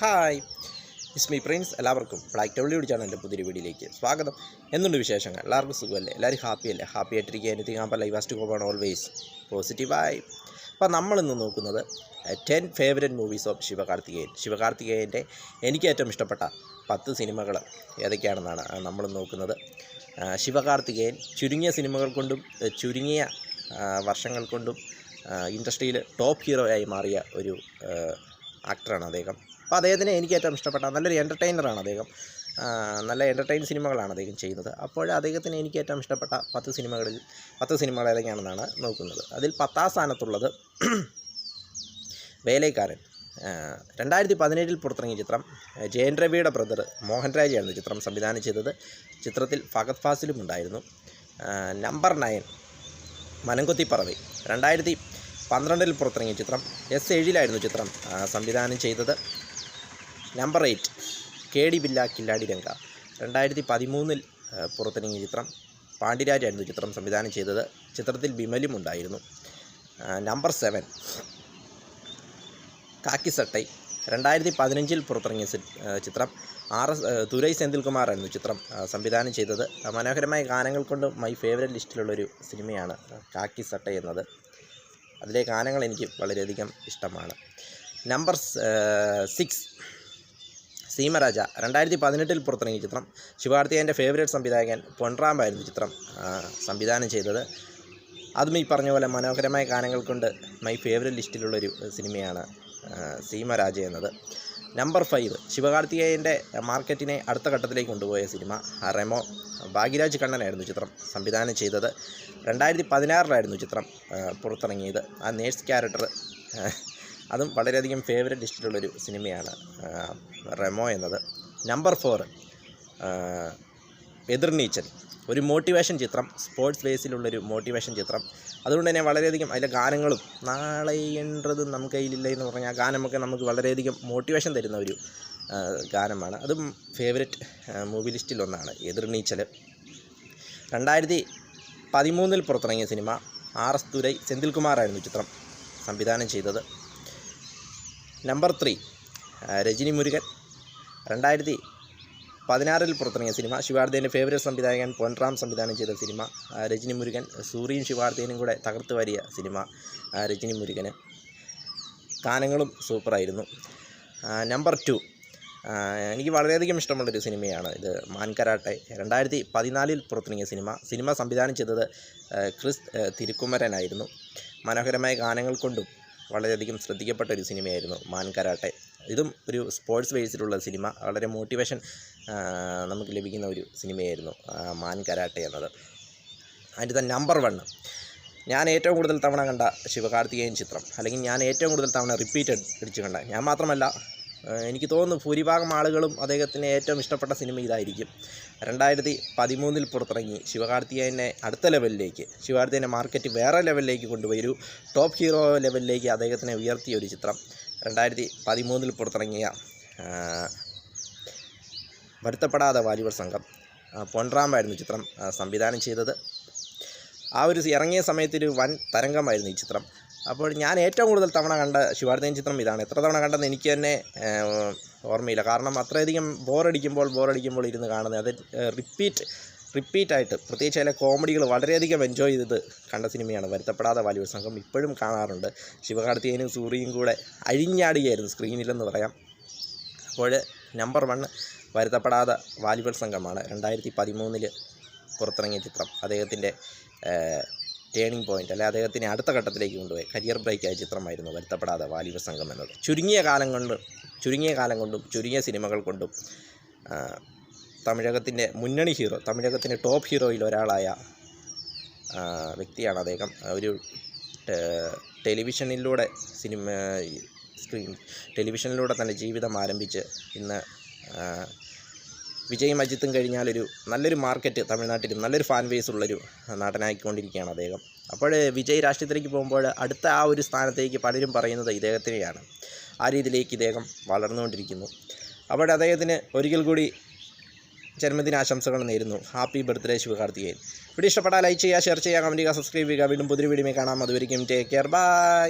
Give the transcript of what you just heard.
Hi, it's me Prince. എല്ലാവർക്കും black ടൗളിലൂടെ ചാനലിൻ്റെ പുതിയൊരു വീഡിയോയിലേക്ക് സ്വാഗതം. എന്തുണ്ട് വിശേഷങ്ങൾ? എല്ലാവർക്കും സുഖമല്ലേ? എല്ലാവരും ഹാപ്പിയല്ലേ? ഹാപ്പി ആയിട്ടിരിക്കുക. എനിത്തിങ് ആകുമ്പോൾ live asked go on always പോസിറ്റീവായി. അപ്പോൾ നമ്മളിന്ന് നോക്കുന്നത് 10 ഫേവറേറ്റ് മൂവീസ് ഓഫ് ശിവകാർത്തികേയൻ. ശിവകാർത്തികേയൻ്റെ എനിക്ക് ഏറ്റവും ഇഷ്ടപ്പെട്ട 10 സിനിമകൾ ഏതൊക്കെയാണെന്നാണ് നമ്മൾ നോക്കുന്നത്. ശിവകാർത്തികേയൻ ചുരുങ്ങിയ സിനിമകൾ കൊണ്ടും ചുരുങ്ങിയ വർഷങ്ങൾ കൊണ്ടും ഇൻഡസ്ട്രിയിൽ ടോപ്പ് ഹീറോയായി മാറിയ ഒരു ആക്ടറാണ് അദ്ദേഹം. അപ്പോൾ അദ്ദേഹത്തിന് എനിക്ക് ഏറ്റവും ഇഷ്ടപ്പെട്ട നല്ലൊരു എൻ്റർടൈനറാണ് അദ്ദേഹം. നല്ല എൻ്റർടൈൻ സിനിമകളാണ് അദ്ദേഹം ചെയ്യുന്നത്. അപ്പോൾ അദ്ദേഹത്തിന് എനിക്ക് ഏറ്റവും ഇഷ്ടപ്പെട്ട 10 സിനിമകൾ ഏതൊക്കെയാണെന്നാണ് നോക്കുന്നത്. അതിൽ 10ാം സ്ഥാനത്തുള്ളത് വേലൈക്കാരൻ. 2017 പുറത്തിറങ്ങിയ ചിത്രം. ജയൻ രവിയുടെ ബ്രദർ മോഹൻ രാജയാണ് ചിത്രം സംവിധാനം ചെയ്തത്. ചിത്രത്തിൽ ഫഹദ് ഫാസിലും ഉണ്ടായിരുന്നു. നമ്പർ 9 മനംകൊത്തിപ്പറവൈ. 2012 പുറത്തിറങ്ങിയ ചിത്രം. S7 ചിത്രം സംവിധാനം ചെയ്തത്. നമ്പർ 8 KD ബില്ല കില്ലാടി രംഗ. 2013 പുറത്തിറങ്ങിയ ചിത്രം. പാണ്ഡിരാജായിരുന്നു ചിത്രം സംവിധാനം ചെയ്തത്. ചിത്രത്തിൽ ബിമലും ഉണ്ടായിരുന്നു. നമ്പർ 7 കാക്കിസട്ടൈ. 2015 പുറത്തിറങ്ങിയ ചിത്രം. തുരൈ സെന്തിൽകുമാറായിരുന്നു ചിത്രം സംവിധാനം ചെയ്തത്. മനോഹരമായ ഗാനങ്ങൾ കൊണ്ട് മൈ ഫേവറേറ്റ് ലിസ്റ്റിലുള്ളൊരു സിനിമയാണ് കാക്കിസട്ടൈ എന്നത്. അതിലെ ഗാനങ്ങൾ എനിക്ക് വളരെയധികം ഇഷ്ടമാണ്. നമ്പർ 6 സീമരാജ. 2018 പുറത്തിറങ്ങിയ ചിത്രം. ശിവകാർത്തികേയൻ്റെ ഫേവറേറ്റ് സംവിധായകൻ പൊൻറാമായിരുന്നു ചിത്രം സംവിധാനം ചെയ്തത്. അതും ഈ പറഞ്ഞ പോലെ മനോഹരമായ ഗാനങ്ങൾ കൊണ്ട് മൈ ഫേവറേറ്റ് ലിസ്റ്റിലുള്ളൊരു സിനിമയാണ് സീമരാജ എന്നത്. നമ്പർ 5 ശിവകാർത്തികേയൻ്റെ മാർക്കറ്റിനെ അടുത്ത ഘട്ടത്തിലേക്ക് കൊണ്ടുപോയ സിനിമ റെമോ. ഭാഗ്യരാജ് കണ്ണനായിരുന്നു ചിത്രം സംവിധാനം ചെയ്തത്. 2016 ചിത്രം പുറത്തിറങ്ങിയത്. ആ നേഴ്സ് ക്യാരക്ടർ അതും വളരെയധികം ഫേവറേറ്റ് ലിസ്റ്റിലുള്ളൊരു സിനിമയാണ് റെമോ എന്നത്. നമ്പർ 4 എതിർനീച്ചൽ. ഒരു മോട്ടിവേഷൻ ചിത്രം, സ്പോർട്സ് ബേസിലുള്ളൊരു മോട്ടിവേഷൻ ചിത്രം. അതുകൊണ്ട് തന്നെ വളരെയധികം അതിലെ ഗാനങ്ങളും നാളെ എന്നത് നമുക്ക് കയ്യിലില്ല എന്ന് പറഞ്ഞാൽ ആ ഗാനമൊക്കെ നമുക്ക് വളരെയധികം മോട്ടിവേഷൻ തരുന്ന ഒരു ഗാനമാണ്. അതും ഫേവറേറ്റ് മൂവി ലിസ്റ്റിലൊന്നാണ് എതിർനീച്ചൽ. 2013 പുറത്തിറങ്ങിയ സിനിമ. RS തുരൈ സെന്തിൽകുമാറായിരുന്നു ചിത്രം സംവിധാനം ചെയ്തത്. നമ്പർ 3 രജനി മുരുകൻ. 2016 പുറത്തിറങ്ങിയ സിനിമ. ശിവകാർത്തികേയൻ്റെ ഫേവറേറ്റ് സംവിധായകൻ പൊൻറാം സംവിധാനം ചെയ്ത സിനിമ രജനി മുരുകൻ. സൂര്യയും ശിവകാർത്തികേയനും കൂടെ തകർത്ത് വാരിയ സിനിമ രജനി മുരുകന്. ഗാനങ്ങളും സൂപ്പറായിരുന്നു. നമ്പർ 2 എനിക്ക് വളരെയധികം ഇഷ്ടമുള്ളൊരു സിനിമയാണ് ഇത്, മാൻകരാട്ടെ. 2014 പുറത്തിറങ്ങിയ സിനിമ സംവിധാനം ചെയ്തത് ക്രിസ് തിരുക്കുമരനായിരുന്നു. മനോഹരമായ ഗാനങ്ങൾ കൊണ്ടും വളരെയധികം ശ്രദ്ധിക്കപ്പെട്ട ഒരു സിനിമയായിരുന്നു മാൻകരാട്ടെ. ഇതും ഒരു സ്പോർട്സ് ബേസിലുള്ള സിനിമ. വളരെ മോട്ടിവേഷൻ നമുക്ക് ലഭിക്കുന്ന ഒരു സിനിമയായിരുന്നു മാൻകരാട്ടെ എന്നത്. അതിൻ്റെ നമ്പർ 1 ഞാൻ ഏറ്റവും കൂടുതൽ തവണ കണ്ട ശിവകാർത്തികേയൻ ചിത്രം, അല്ലെങ്കിൽ ഞാൻ ഏറ്റവും കൂടുതൽ തവണ റിപ്പീറ്റ് അടിച്ച് കണ്ട, ഞാൻ മാത്രമല്ല എനിക്ക് തോന്നുന്നു ഭൂരിഭാഗം ആളുകളും അദ്ദേഹത്തിന് ഏറ്റവും ഇഷ്ടപ്പെട്ട സിനിമ ഇതായിരിക്കും. 2013 പുറത്തിറങ്ങി ശിവകാർത്തികേയനെ അടുത്ത ലെവലിലേക്ക്, ശിവകാർത്തികേയൻ്റെ മാർക്കറ്റ് വേറെ ലെവലിലേക്ക് കൊണ്ടുപോയി ഒരു ടോപ്പ് ഹീറോ ലെവലിലേക്ക് അദ്ദേഹത്തിനെ ഉയർത്തിയ ഒരു ചിത്രം. 2013 പുറത്തിറങ്ങിയ വരുത്തപ്പെടാതെ വാലിബർ സംഘം. പൊൻറാമായിരുന്നു ചിത്രം സംവിധാനം ചെയ്തത്. ആ ഒരു ഇറങ്ങിയ സമയത്തൊരു വൻ തരംഗമായിരുന്നു ഈ ചിത്രം. അപ്പോൾ ഞാൻ ഏറ്റവും കൂടുതൽ തവണ കണ്ട ശിവകാർത്തികേയൻ ചിത്രം ഇതാണ്. എത്ര തവണ കണ്ടെന്ന് എനിക്ക് തന്നെ ഓർമ്മയില്ല. കാരണം അത്രയധികം ബോറടിക്കുമ്പോൾ ഇരുന്ന് കാണുന്നത്. അത് റിപ്പീറ്റായിട്ട്, പ്രത്യേകിച്ച് അതിലെ കോമഡികൾ വളരെയധികം എൻജോയ് ചെയ്ത് കണ്ട സിനിമയാണ് വരുത്തപ്പെടാതെ വാലിബർ സംഘം. ഇപ്പോഴും കാണാറുണ്ട്. ശിവകാർത്തികേയനും സൂര്യയും കൂടെ അഴിഞ്ഞാടുകയായിരുന്നു സ്ക്രീനിലെന്ന് പറയാം. അപ്പോൾ നമ്പർ 1 വരുത്തപ്പെടാതെ വാലിബർ സംഘമാണ്. 2013 പുറത്തിറങ്ങിയ ചിത്രം. അദ്ദേഹത്തിൻ്റെ ടേണിംഗ് പോയിൻ്റ്, അല്ലെ അദ്ദേഹത്തിനെ അടുത്ത ഘട്ടത്തിലേക്ക് കൊണ്ടുപോയി കരിയർ ബ്രേക്കായ ചിത്രമായിരുന്നു വരുത്തപ്പെടാതെ വാലിബർ സംഘം എന്നത്. ചുരുങ്ങിയ കാലം കൊണ്ടും ചുരുങ്ങിയ സിനിമകൾ കൊണ്ടും തമിഴകത്തിൻ്റെ മുന്നണി ഹീറോ, തമിഴകത്തിൻ്റെ ടോപ്പ് ഹീറോയിൽ ഒരാളായ വ്യക്തിയാണ് അദ്ദേഹം. ഒരു ടെലിവിഷനിലൂടെ തൻ്റെ ജീവിതം ആരംഭിച്ച് ഇന്ന് വിജയും അജിത്തും കഴിഞ്ഞാലൊരു നല്ലൊരു മാർക്കറ്റ് തമിഴ്നാട്ടിൽ, നല്ലൊരു ഫാൻ ബേസ് ഉള്ളൊരു നടനായിക്കൊണ്ടിരിക്കുകയാണ് അദ്ദേഹം. അപ്പോൾ വിജയ് രാഷ്ട്രീയത്തിലേക്ക് പോകുമ്പോൾ അടുത്ത ആ ഒരു സ്ഥാനത്തേക്ക് പലരും പറയുന്നത് ഇദ്ദേഹത്തിനെയാണ്. ആ രീതിയിലേക്ക് ഇദ്ദേഹം വളർന്നുകൊണ്ടിരിക്കുന്നു. അപ്പോൾ അദ്ദേഹത്തിന് ഒരിക്കൽ കൂടി ജന്മദിനാശംസകൾ നേരുന്നു. Happy birthday Sivakarthikeyan. വീഡിയോ ഇഷ്ടപ്പെട്ടാൽ ലൈക്ക് ചെയ്യുക, ഷെയർ ചെയ്യുക, കമൻറ്റ് ചെയ്യുക, സബ്സ്ക്രൈബ് ചെയ്യുക. വീണ്ടും പുതിയ വീഡിയോ കാണാം. അതുവരെയും ടേക്ക് കെയർ, ബൈ.